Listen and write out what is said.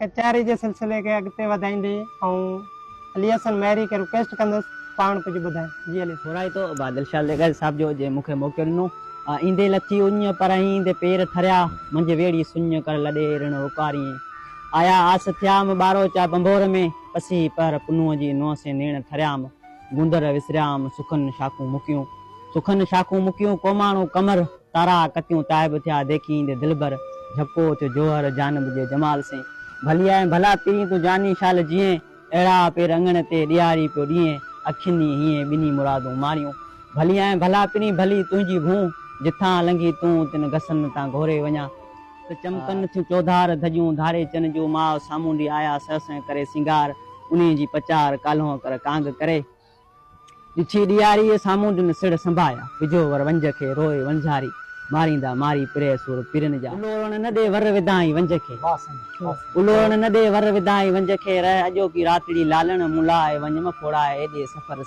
कचहरी जे सिलसिले खे अॻिते वधाईंदे ऐं अली हसन मैरी खे रिक्वेस्ट कंदुसि पाण कुझु ॿुधाए। जी अली थोड़ा तो बादल शाह लेगर साहब जो जे मुखे मौक़ो ॾिनो ईंदे लची उञ पर ईंदे पेर थरिया मुंहिंजे वेड़ी सुञ कर लॾे ऋण उकारी आया आस थियाम ॿारो चा बंबोर में पसी पर पुनूअ जी नुंहं से नेण थरियाम गुंदर विसरियाम सुखन शाखूं मुकियूं कोमाणो कमर तारा कतियूं ताइब थिया देखी ईंदे दिलबर झपको थियो जोहर जानब जे जमाल से भली आहे भला पीरी तूं जानी शाल जीअं अहिड़ा पेर अंगण ते ॾियारी पियो ॾींहं अखियुनि हीअं ॿिनी मुरादूं मारियूं भली आहे भला पिनी भली तुंहिंजी भूं जिथां लंघी तूं तिन घसनि तां घोरे वञा त चमकनि थियूं चौधार धजियूं धारे चन जो माउ सामूंडी आया सस करे सिंगार उन जी पचार काल्हो कर कांग करे ॾिठी ॾियारी साम्हूं ॾिन सिड़ संभाया विझो वर वंज खे रोए वंझारी मारींदा मारी पिरे सुर पिरन जा उलोरण न दे वर विधाई वंज खे उलोरण न दे वर विधाई वंज खे रह अॼो की रातड़ी लालण मुलाए वंज म फोड़ाए एॾे सफ़र